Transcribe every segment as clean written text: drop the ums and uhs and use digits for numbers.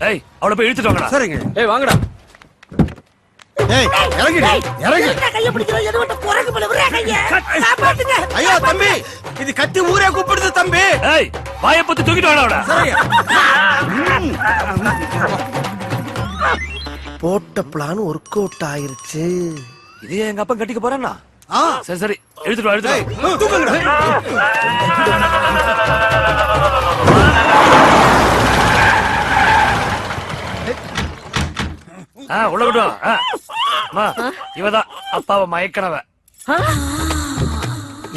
ஏய் அவளை போய் இழுத்துட்டு வாங்கடா. சரிங்க. ஏய் வாங்கடா. ஏய் இறங்கு இறங்கு. கைய பிடிக்கிற எதுவட்ட குரங்கு மேல விடுற கைய. காப்பாத்துங்க. ஐயோ தம்பி, இது கத்தி ஊரே கூப்பிடுது தம்பி. ஏய் வாயை பத்தி தூக்கிட்டு வாடா அவளை. சரிங்க. போட்ட பிளான் ஒர்க் அவுட் ஆயிருச்சு. இது எங்க அப்பா கட்டிக்க போறானா? ஆ சரி சரி எடுத்துட்டு வா எடுத்துட்டு வா. தூக்குங்கடா. உள்ள விடும். இவதான் அப்பாவை மயக்கனவ.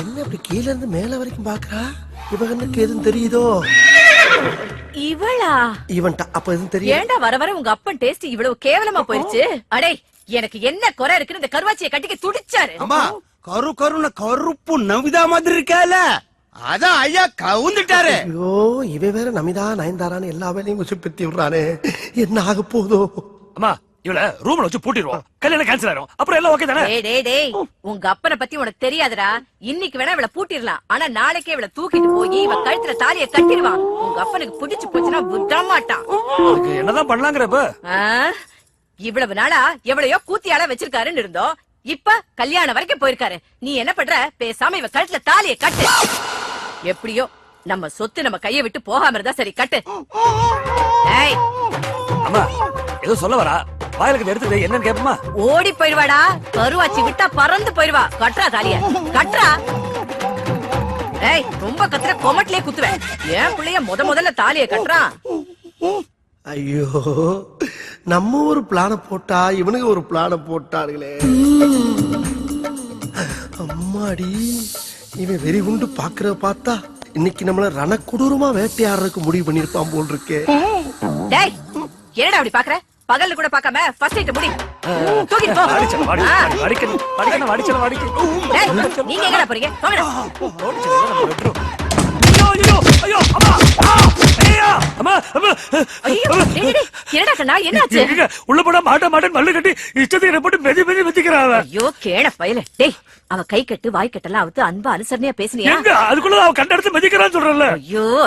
என்ன இப்படி கீழ இருந்து மேல வரைக்கும் பாக்குறா? இவனுக்கு எதுவும் தெரியுதோ? இவளா? இவன்ட்ட அப்ப எதுவும் தெரியும்? ஏண்டா வர வர உங்க அப்பன் டேஸ்ட் இவ்வளவு கேவலமா போயிருச்சு? அடே எனக்கு என்ன குறை இருக்குன்னு இந்த கருவாச்சியை கட்டிக்க துடிச்சாரு. அம்மா கருன்னு கருப்பு நவிதா மாதிரி இருக்கால, அதான் ஐயா கவுந்துட்டாரு. ஐயோ இவன் வேற நமிதா நயன்தாரான்னு எல்லா வேலையும் உசுப்பத்தி விடுறானே, என்ன ஆக போதோ? அம்மா இவள ரூம்ல வச்சு பூட்டிடுவோம். கல்யாணம் கேன்சல் ஆயிரும். அப்புறம் எல்லாம் ஓகே தானே? டேய் உங்க அப்பனை பத்தி உனக்கு தெரியாதுடா. இன்னைக்கு வேணா இவள பூட்டிடலாம், ஆனா நாளைக்கே இவள தூக்கிட்டு போய் இவ கழுத்துல தாலியை கட்டிடுவான். உங்க அப்பனுக்கு பிடிச்சு போச்சுன்னா விட மாட்டான். அதுக்கு என்னதான் பண்ணலாங்கிறப்ப? இவ்வளவு நாளா எவ்வளையோ கூத்தியால வச்சிருக்காருன்னு இருந்தோம். இப்ப கல்யாணம் வரைக்கும் போயிருக்காரு. நீ என்ன பண்ற? பேசாம இவ கழுத்துல தாலியை கட்டு. எப்படியோ நம்ம சொத்து நம்ம கையை விட்டு போகாம இருந்தா சரி, கட்டு. ஏய் அம்மா ஏதோ சொல்ல வரா, வாயிலுக்கு எடுத்துட்டு என்னன்னு கேப்பமா? ஓடி போயிருவாடா. கருவாச்சி விட்டா பறந்து போயிருவா. கட்டுறா தாலிய, கட்டுறா. ஏய் ரொம்ப கத்துற கொமட்டிலே குத்துவேன். ஏன் பிள்ளைய முதல்ல தாலிய கட்டுறான். ஐயோ நம்ம ஒரு பிளான போட்டா இவனுக்கு ஒரு பிளான போட்டார்களே. அம்மாடி, இவன் வெறி உண்டு பாக்குற பார்த்தா இன்னைக்கு நம்மள ரணக்குடூரமா வேட்டையாடுறதுக்கு முடிவு பண்ணிருப்பான் போல் இருக்கே. டேய் என்னடா அப்படி பாக்குற? பகல்ல கூட பார்க்காம ஃபர்ஸ்ட் நைட் முடி. தூக்கிட்டு போ. டேய் நீங்க எங்கடா போறீங்க? போங்கடா. ஐயோ அம்மா அம்மா அம்மா. ஐயோ டேய் என்னடா கண்ணா, என்னாச்சு? உள்ள போனா மாட்டேன் மல்லு கட்டி இஷ்டத்துக்கு என்ன போட்டு மெதி மெதிக்கிறாங்க. ஐயோ கேட பயல. டேய் அவ கை கட்டு வாய் கட்டெல்லாம் அவுத்து அன்பா அனுசரணையா பேசுனியா? அதுக்குள்ள அவ கண்ட எடுத்து மெதிக்கிறான்னு சொல்றல.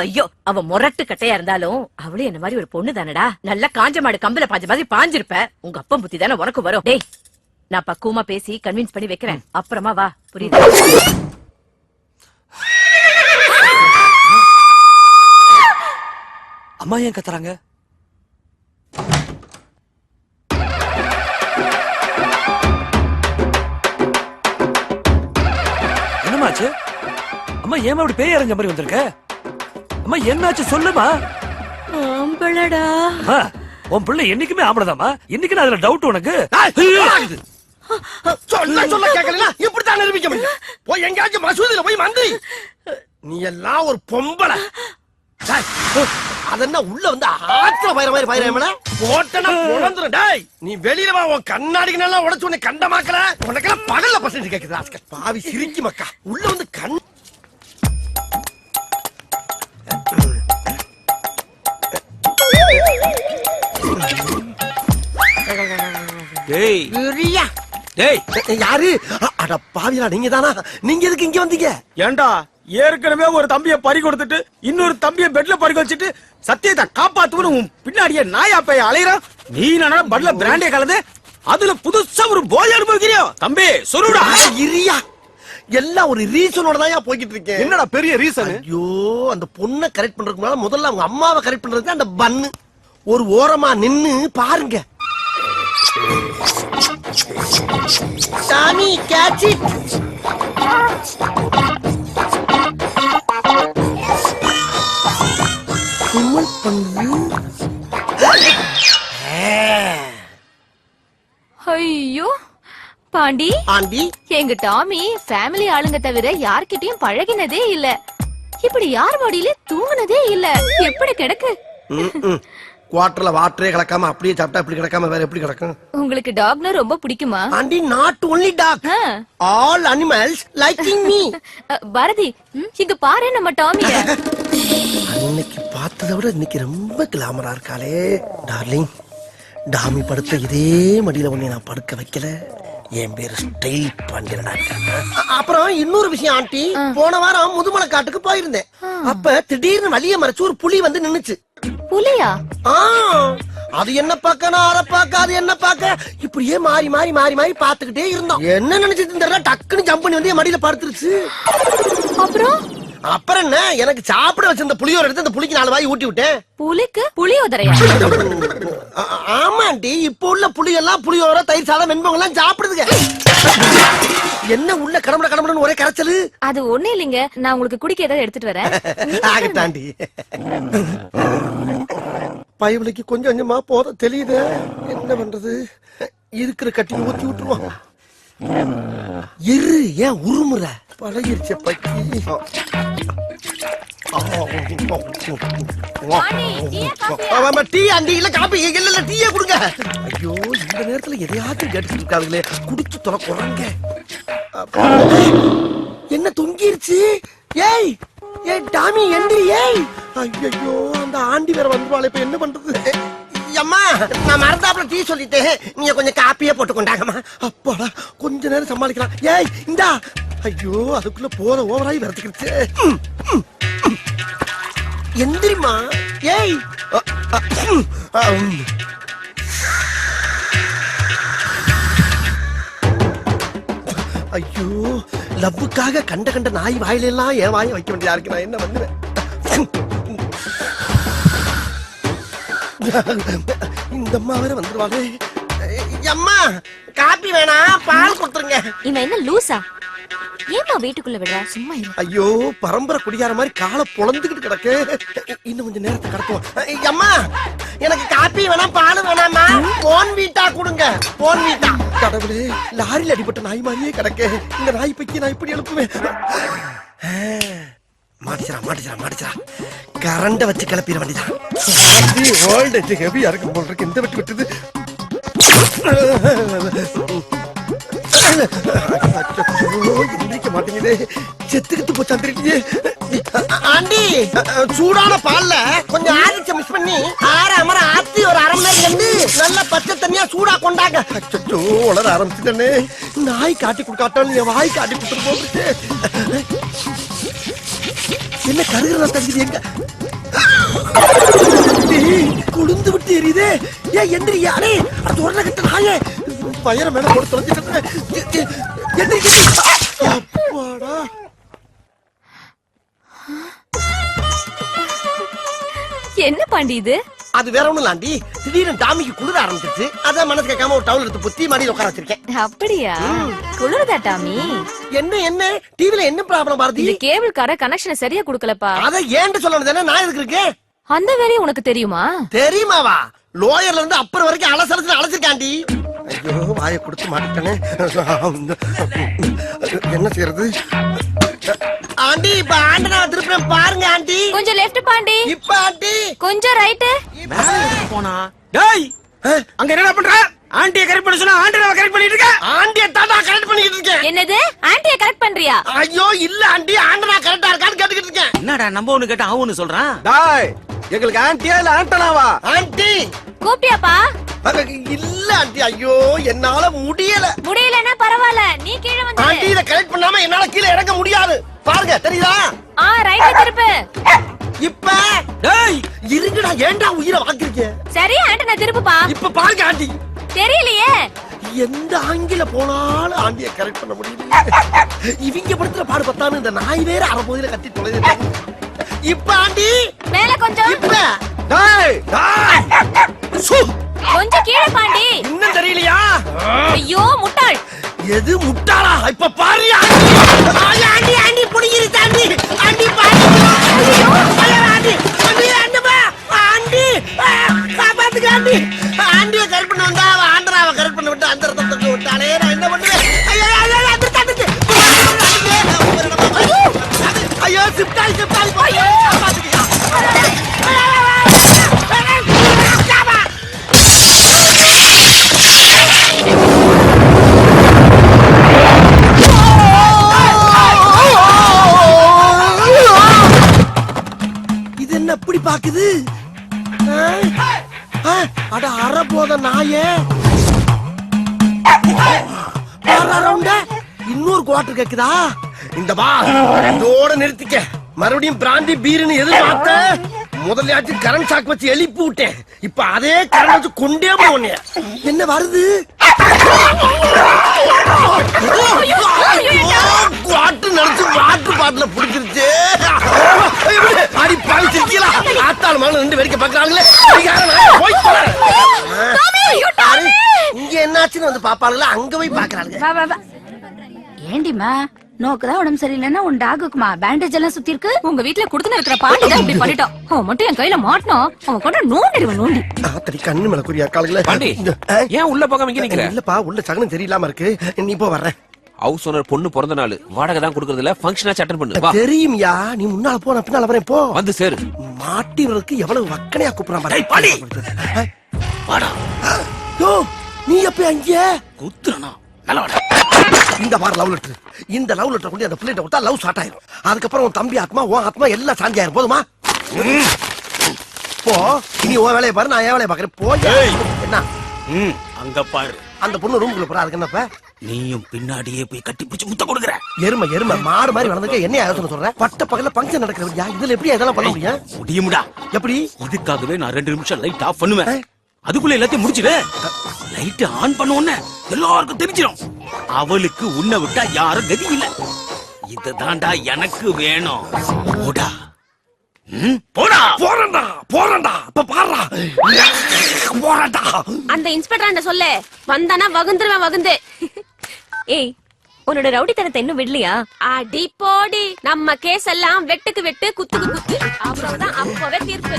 ஐயோ அவ முரட்டு கட்டையா இருந்தாலும் அவளும் என்ன மாதிரி ஒரு பொண்ணு தானடா. நல்ல காஞ்ச மாடு கம்பல பாஞ்ச மாதிரி பாஞ்சிருப்ப. உங்க அப்பன் புத்தி தானே உனக்கு வரும். டேய் நான் பக்குவமா பேசி கன்வின்ஸ் பண்ணி வைக்கிறேன், அப்புறமா வா. புரியுது? அம்மா ஏன் கத்துறாங்க? என்னமாச்சு? அம்மா ஏமா அப்படி பேய் அரைஞ்ச மாதிரி வந்திருக்க? அம்மா என்னாச்சு சொல்லுமா? ஆம்பளடா. உன் பிள்ளை என்னைக்குமே ஆம்பளதாமா? இன்னைக்கு அதுல டவுட் உனக்கு? சொல்ல கேட்கல இப்படித்தான் நிரூபிக்க முடியும். போய் எங்கேயாச்சும் மசூதியில போய் மந்தி. நீ எல்லாம் ஒரு பொம்பளை. அதென்ன உள்ள வந்து ஆத்திர பயிர மாதிரி பயிரமல போட்டனா பொளந்துரும். டேய் நீ வெளியில வா, உன் கண்ணாடிக்கு நல்லா உடைச்சு உன்னை கண்டமாக்கல. உனக்கெல்லாம் பகல்ல பசங்க கேக்குது. ஆஸ்கர் பாவி சிரிக்கி மக்கா உள்ள வந்து கண். டேய் பிரியா. டேய் யாரு? அட பாவியா, நீங்க தானா? நீங்க எதுக்கு இங்க வந்தீங்க? ஏண்டா ஏற்கனவே ஒரு தம்பியை பறி கொடுத்துட்டு இன்னொரு தம்பியை பெட்ல பறி வச்சுட்டு சத்தியத்தை காப்பாத்துவனு உன் பின்னாடியே நாயா பைய அலையறான். நீ என்ன பட்ல பிராண்டே கலந்து அதுல புதுசா ஒரு போய் அனுபவிக்கிறியோ? தம்பி சொல்லுடா. இரியா, எல்லாம் ஒரு ரீசனோட தான் போய்கிட்டு இருக்கேன். என்னடா பெரிய ரீசன்? ஐயோ அந்த பொண்ணை கரெக்ட் பண்றதுக்கு முன்னால முதல்ல அவங்க அம்மாவை கரெக்ட் பண்றதுக்கு அந்த பன்னு ஒரு ஓரமா நின்னு பாருங்க. சாமி கேட்ச் இட். கும்மல் பண்ணு. ஐயோ பாண்டி, ஆண்டி எங்க டாமி ஃபேமிலி ஆளுங்க தவிர யார்கிட்டயும் பழகினதே இல்ல. இப்படி யார் மடியில தூங்குனதே இல்ல. எப்படி கிடக்கு? குவாட்டர்ல வாட்டரே கிடக்காம அப்படியே சாப்பிட்டா இப்படி கிடக்காம வேற எப்படி கிடக்கும்? உங்களுக்கு டாக்னா ரொம்ப பிடிக்குமா? Aunty not only dog, all animals liking me. Bharathi இங்க பாரு நம்ம டாமிய. அன்னைக்கு பார்த்ததை விட இன்னைக்கு ரொம்ப கிளாமரா இருக்காளே. டார்லிங், டாமி படுத்த இதே மடியில உன்னை நான் படுக்க வைக்கல. என் பேரு ஸ்டைல் பாண்டியன். அப்புறம் இன்னொரு விஷயம் ஆண்டி, போன வாரம் முதுமலை காட்டுக்கு போயிருந்தேன். அப்ப திடீர்னு வழிய மறைச்சு ஒரு புலி வந்து நின்னுச்சு. புலியா? அது என்ன பாக்க, நான் அதை பாக்க, அது என்ன பாக்க, இப்படியே மாறி மாறி மாறி மாறி பாத்துக்கிட்டே இருந்தோம். என்ன நினைச்சிட்டு தெரியல, டக்குன்னு ஜம்ப் பண்ணி வந்து என் மடியில படுத்துருச்சு. அப்புறம் என்ன, எனக்கு சாப்பிட வச்சிருந்த புளியோர எடுத்து அந்த புலிக்கு 4 வாய் ஊட்டி விட்டேன். புலிக்கு புளியோதரையா? ஆமா ஆண்டி, இப்ப உள்ள புளி எல்லாம் புளியோர, தயிர் சாதம், வெண்பொங்கல் எல்லாம் சாப்பிடுதுங்க. என்ன உள்ள கடம்பட கடம்படன்னு ஒரே கரைச்சலு. அது ஒண்ணு இல்லைங்க, நான் உங்களுக்கு குடிக்க ஏதாவது எடுத்துட்டு வரேன். ஆகட்டாண்டி. பயவலிக்கு கொஞ்சம் கொஞ்சமா போத தெரியுது. என்ன பண்றது, இருக்கிற கட்டி ஊத்தி விட்டுருவோம். இரு, ஏன் உருமுற, பழகிருச்ச பக்கி. டீ ஆண்டி, இல்ல காப்பி, இல்ல டீயே கொடுங்க. ஐயோ, இந்த நேரத்துல எதையாச்சும் கேட்டுட்டு இருக்காங்களே, குடிச்சு தொலை குறாங்க. என்ன தொங்கிருச்சு? ஏய் ஏய் டாமி, எந்திரி. ஏய் ஐயோ, அந்த ஆண்டி வேற வந்துருவாளே, இப்ப என்ன பண்றது? அம்மா, நான் மறந்தாப்புல டீ சொல்லிட்டேன், நீங்க கொஞ்சம் காப்பியே போட்டு கொண்டாங்கம்மா. அப்பாடா, கொஞ்ச நேரம் சமாளிக்கலாம். ஏய் இந்தா. ஐயோ, அதுக்குள்ள போற ஓவராய் வரதுக்கிடுச்சு. எந்திரிமா. ஏய் ஐயோ, லவ்வுக்காக கண்ட கண்ட நாய் வாயில எல்லாம் என் வாயை வைக்க வேண்டியதா இருக்கு. நான் என்ன பண்ணுவேன்? இந்த அம்மா வேற வந்துருவாங்க. அம்மா, காப்பி வேணா, பால் கொடுத்துருங்க. இவன் என்ன லூசா? ஏமா வீட்டுக்குள்ள விடுற? சும்மா இரு. ஐயோ, பரம்பரை குடிகார மாதிரி காலை பொளந்துகிட்டு கிடக்கு. இன்னும் கொஞ்சம் நேரத்தை கடத்துவோம். அம்மா, எனக்கு காப்பி வேணா, பால் வேணாமா, போன் வீட்டா கொடுங்க. போன் வீட்டா. கடவுளே, லாரியில் அடிபட்ட நாய் மாதிரியே கிடக்கு. இந்த நாய் பைக்கி நான் இப்படி எழுப்புவேன். மாட்டிச்சா கரண்ட வச்சு கிளப்பிட வேண்டியதான். ஓல்டேஜ் ஹெவியா இருக்கும் போல் இருக்கு. இந்த வெட்டு வெட்டுது. எந்திரிக்க மாட்டேங்குதே, செத்துக்கிட்டு போச்சாந்திரியே. ஆண்டி, சூடான பால்ல கொஞ்சம் ஆதிச்ச மிஸ் பண்ணி அரை ஆத்தி ஒரு அரை மணி நேரம் கண்டு நல்ல பச்சை தண்ணியா சூடா கொண்டாங்க. அச்சோ, உளர ஆரம்பிச்சுட்டே. நாய் காட்டி கொடுக்காட்டாலும் என் வாய் காட்டி கொடுத்துட்டு போகுது. என்ன கருகிறதா தங்குது? எங்க குளிந்து விட்டு எரியுதே. ஏன் எந்திரி, யாரே அது உடனே கிட்ட நாயே பயிர மேல போட்டு தொலைஞ்சிட்டு. அப்பாடா, என்ன பாண்டி இது? அது வேற ஒண்ணும் இல்லாண்டி, திடீர்னு டாமிக்கு குளிர ஆரம்பிச்சிருச்சு. அதான் மனசு கேட்காம ஒரு டவுல் எடுத்து புத்தி மாடியில் உட்கார வச்சிருக்கேன். அப்படியா? குளிருதா டாமி? என்ன டிவில என்ன ப்ராப்ளம் பாரதி? இந்த கேபிள் கார கனெக்ஷனை சரியா குடுக்கலப்பா. அத ஏன்ட்டு சொல்லணும் தானே, நான் எதுக்கு இருக்கேன்? அந்த வேலையை உனக்கு தெரியுமா? தெரியுமாவா? லோயர்ல இருந்து அப்புறம் வரைக்கும் அலசலத்துல அழைச்சிருக்காண்டி. ஐயோ, வாயை கொடுத்து மாட்டேனே. என்ன செய்யறது? ஆண்டி, இப்ப ஆண்டனா திருப்பி பாருங்க ஆண்டி. கொஞ்சம் லெஃப்ட் பாண்டி. இப்ப ஆண்டி கொஞ்சம் ரைட். போனா டேய், அங்க என்ன பண்ற? ஆண்டியை கரெக்ட் பண்ண சொன்னா ஆண்டியை கரெக்ட் பண்ணிட்டு இருக்க. ஆண்டியை தாத்தா கரெக்ட் பண்ணிட்டு இருக்கேன். என்னது, ஆண்டியை கரெக்ட் பண்றியா? ஐயோ இல்ல ஆண்டி, ஆண்டனா கரெக்டா இருக்கான்னு கேட்டுக்கிட்டு இருக்கேன். என்னடா நம்ம ஒண்ணு கேட்டா அவன் ஒண்ணு சொல்றான். டேய், எங்களுக்கு ஆண்டியா இல்ல ஆண்டனாவா? ஆண்டி கூப்பிட்டியாப்பா? இல்ல ஆண்டி, ஐயோ என்னால முடியல. முடியலன்னா பரவாயில்ல, நீ கீழே வந்து. ஆண்டி, இத கரெக்ட் பண்ணாம என்னால கீழே இறங்க முடியாது. பாருங்க, தெரியுதா? ரைட் திருப்பு. இப்ப டேய் இருங்கடா, ஏன்டா உயிரை வாங்குறீங்க? சரி, ஆண்டனா திருப்புப்பா. இப்ப பாருங்க ஆண்டி. தெரியலையே, எந்த ஆங்கில போனாலும் ஆண்டியை கரெக்ட் பண்ண முடியல. இவங்க படுத்துற பாடு பத்தான்னு இந்த நாய் வேற அரைப்பகுதியில கட்டி தொலைது. இப்ப ஆண்டி மேல கொஞ்சம். இப்ப டேய் கொஞ்சம் கீழே பாண்டி. இன்னும் தெரியலையா? ஐயோ முட்டாள். எது முட்டாளா? இப்ப பாரு ஆண்டி. ஆண்டி புடிங்கிரு தாண்டி. ஆண்டி பாரு. ஆண்டி காப்பாத்துக்க ஆண்டி. ஆண்டியை கரெக்ட் பண்ண வந்தா அவ ஆண்டராவை கரெக்ட் பண்ண விட்டு அந்த ரத்தத்தை விட்டாலே நான் என்ன பண்ணுவேன்? ஐயோ சிப்டாய் காப்பாத்துக்கியா? இது என்ன அப்படி பாக்குது? அட அற போத நாயே, இன்னொரு குவார்டர் கேக்குதா? இந்த பா இதோட நிறுத்திக்க. மறுபடியும் பிராந்தி பீருன்னு எதிர்பார்த்த முதல்லையாச்சும் கரண்ட் சாக் வச்சு எழுப்பி விட்டேன். இப்ப அதே கரண்ட் வச்சு கொண்டே போனேன். என்ன வருது? குவார்டர் நினைச்சு வாட்டர் பாட்டில புடிச்சிருச்சு. அடி பாய்ச்சிருக்கீங்களா? ஆத்தாள் மகன் 2 வேடிக்கை பாக்குறாங்களே. இங்க என்னாச்சுன்னு வந்து பாப்பாளுங்களா? அங்க போய் பாக்குறாங்க. ஏண்டிமா நோக்குதான் உடம்பு சரியில்லைன்னா உன் டாகுக்குமா பேண்டேஜ் எல்லாம் சுத்தி இருக்கு. உங்க வீட்டுல குடுத்துன இருக்கிற பாட்டி தான் இப்படி பண்ணிட்டான். அவன் மட்டும் என் கையில மாட்டணும். அவன் கொண்ட நோண்டிடுவன் நோண்டி. ஆத்தடி கண்ணு மேல குறியா காலுங்களே. பாண்டி ஏன் உள்ள போகாம இங்க நிக்கிற? இல்லப்பா உள்ள சகனம் சரியில்லாம இருக்கு. நீ போ வர்றேன். ஹவுஸ் ஓனர் பொண்ணு பிறந்த நாள் வாடகை தான் கொடுக்கறது இல்ல, ஃபங்க்ஷனா அட்டெண்ட் பண்ணு. வா. தெரியும்யா, நீ முன்னால போ, நான் பின்னால வரேன். போ வந்து சேரு. மாட்டிவருக்கு எவ்வளவு வக்கனையா கூப்பிடுறான் பாரு. வாடா. யோ நீ எப்ப அங்க குத்துறனா நல்லா வாடா. இந்த வார லவ் லெட்டர், இந்த லவ் லெட்டர் கொண்டு அந்த பிள்ளைகிட்ட விட்டா லவ் ஸ்டார்ட் ஆயிரும். அதுக்கப்புறம் உன் தம்பி ஆத்மா உன் ஆத்மா எல்லாம் சாந்தி ஆயிரும். போதுமா? போ. இனி உன் வேலையை பாரு, நான் என் வேலையை பாக்குறேன். போ. என்ன அங்க பாரு. அந்த பொண்ணு ரூமுக்குள்ள போறா. அதுக்கு என்னப்ப? நீயும் பின்னாடியே போய் கட்டி பிடிச்சு முத்த கொடுக்குற. எருமை எருமை மாடு மாதிரி வளர்ந்துக்க என்ன யோசனை சொல்ற? பட்ட பகல்ல பங்கன் நடக்கிறதுயா, இதுல எப்படி இதெல்லாம் பண்ண முடியும்? முடியும்டா. எப்படி? இதுக்காகவே நான் 2 நிமிஷம் லைட் ஆஃப் பண்ணுவேன். அதுக்குள்ள எல்லாத்தையும் முடிச்சிடு. லைட் ஆன் பண்ண உடனே எல்லாருக்கும் தெரிஞ்சிடும். அவளுக்கு உன்னை விட்டா யாரும் கதி இல்ல. இதுதான்டா எனக்கு வேணும். போடா. போடா. போறேன்டா போறேன்டா. இப்ப பாருடா. போறேன்டா. அந்த இன்ஸ்பெக்டர் சொல்லு வந்தானா வகுந்துருவேன் வகுந்து. ஏய் உன்னோட ரவுடித்தனத்தை இன்னும் விடலையா? அடி போடி, நம்ம கேஸ் எல்லாம் வெட்டுக்கு வெட்டு குத்துக்கு குத்து. அவ்வளவுதான், அப்பவே தீர்ப்பு.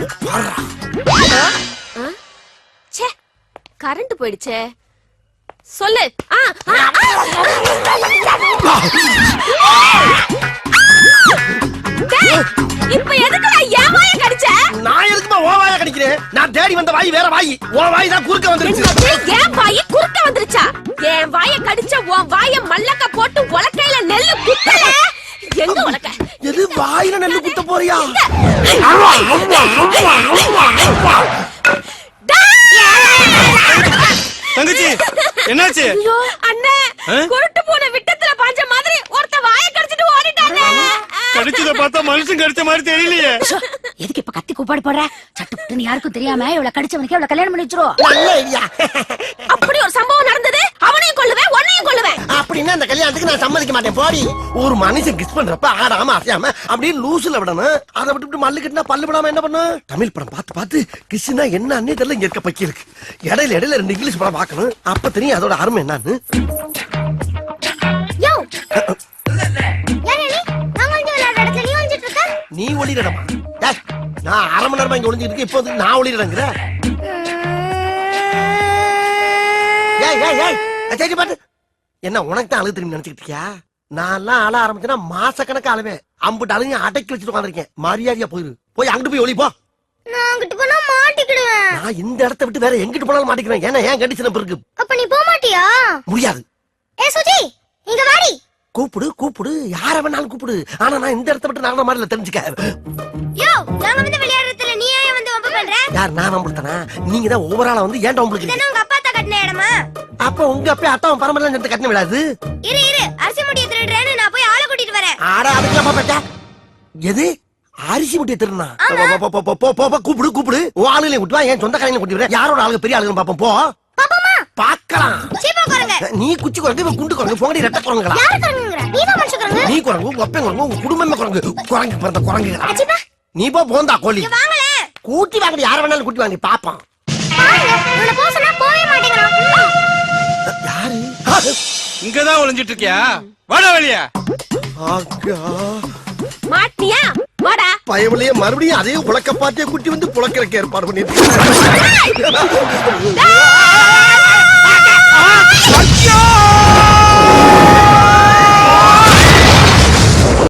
ச்சே கரண்ட் போயிடுச்சே. சொல்லு. இப்ப எதுக்குடா என் வாய கடிச்ச? நான் எதுக்குமா ஓ வாய கடிக்கிறேன்? நான் தேடி வந்த வாய் வேற வாய். ஓ வாய் தான் குறுக்க வந்துருச்சு. என் வாய் குறுக்க வந்துருச்சா? என் வாய கடிச்ச உன் வாய மல்லக்க போட்டு உலக்கையில நெல்லு குத்தல. எங்க உலக்க? எது வாயில நெல்லு குத்த போறியா? தங்கச்சி என்னாச்சு? அண்ணே குருட்டு போன விட்டத்துல பாஞ்ச மாதிரி ஒருத்த வாய கடிச்சிட்டு ஓடிட்டானே. கடிச்சத பார்த்தா மனுஷன் கடிச்ச மாதிரி தெரியலையே. எதுக்கு இப்ப கத்தி கூப்பாடு போடுற? சட்டுப்புட்டுன்னு யாருக்கும் தெரியாம இவள கடிச்சவனுக்கு இவள கல்யாணம் பண்ணி வச்சிரும். நல்ல ஐடியா. அப்படி ஒரு சம்பவம் நடந்தது. அவனையும் கொல்லுவேன் உன்னையும் கொல்லுவேன். அப்படின்னா அந்த கல்யாணத்துக்கு நான் சம்மதிக்க மாட்டேன். போடி. ஒரு மனுஷன் கிஸ் பண்றப்ப ஆடாம அசையாம அப்படியே லூசுல விடணும். அதை விட்டு மல்லு கட்டினா பல்லு விடாம என்ன பண்ணும்? தமிழ் படம் பார்த்து பார்த்து கிஸ்னா என்னன்னே தெரியல. இங்க இருக்க பக்கி இருக்கு. இடையில இடையில 2 இங்கிலீஷ் படம் பார்க்கணும். அப்ப தெரியும் அதோட அருமை என்னன்னு. நீ ஒளிரடமா? நான் 1/2 மணி நேரமா இங்க ஒளிஞ்சிட்டு இருக்கேன். இப்போ வந்து நான் ஒளிரடங்கிற. சரி பாட்டு. என்ன உனக்கு தான் அழுகு திரும்பி நினைச்சுக்கிட்டு இருக்கியா? நான் எல்லாம் அழ ஆரம்பிச்சேன்னா மாசக்கணக்கு அழுவேன். அம்புட்டு அழுங்க அடக்கி வச்சுட்டு உட்காந்துருக்கேன். மரியாதையா போயிரு. போய் அங்கிட்டு போய் ஒளி போ. நான் அங்கிட்டு போனா மாட்டிக்கிடுவேன். நான் இந்த இடத்தை விட்டு வேற எங்கிட்டு போனாலும் மாட்டிக்கிறேன். ஏன்னா ஏன் கண்டிஷன் இருக்கு. அப்ப நீ போக மாட்டியா? முடியாது. ஏ சுஜி இங்க வாடி. கூப்பிடு கூப்பிடு, யார வேணாலும் கூப்பிடு. ஆனா நான் இந்த இடத்தை விட்டு நாங்க மாதிரி தெரிஞ்சுக்க. யோ நாங்க வந்து விளையாடுறதுல நீ ஏன் வந்து வம்பு பண்ற? யார் நான் வம்புறதனா? நீங்க தான் ஓவராலா வந்து ஏன்டா உங்களுக்கு? இதெல்லாம் உங்க அப்பா தான் கட்டின இடமா? அப்ப உங்க அப்பா அத்தாவும் பரம்பரையில சேர்ந்து கட்டின விடாது. இரு இரு அரிசி முடிய திருடுறேன்னு நான் போய் ஆளை கூட்டிட்டு வரேன். ஆடா அதுக்கு பாப்பா. எது அரிசி முட்டிய திருடுனா? கூப்பிடு கூப்பிடு. உன் ஆளுகளையும் கூட்டு வா. என் சொந்த கடையில கூட்டி வரேன். யாரோட ஆளுங்க பெரிய ஆளுங்க பாப்போம். போ பாக்கலாம். நீ குச்சி குரங்கு, இவன் குண்டு குரங்கு. போங்கடி ரெட்ட குரங்குகளா? நீ குரங்கு, ஒப்பன் குரங்கு, உங்க குடும்பமே குரங்கு. குரங்கு பிறந்த குரங்குகளா? நீ போ போந்தா கோழி. கூட்டி வாங்கடி, யார வேணாலும் கூட்டி வாங்கி பாப்பான். யாரு? இங்கதான் ஒளிஞ்சிட்டு இருக்கியா? வாடா வெளியா. மாட்டியா? வாடா. பயவளைய மறுபடியும் அதே உலக்க பாத்திய குட்டி வந்து புலக்கிறக்க ஏற்பாடு பண்ணி. ஐயோ!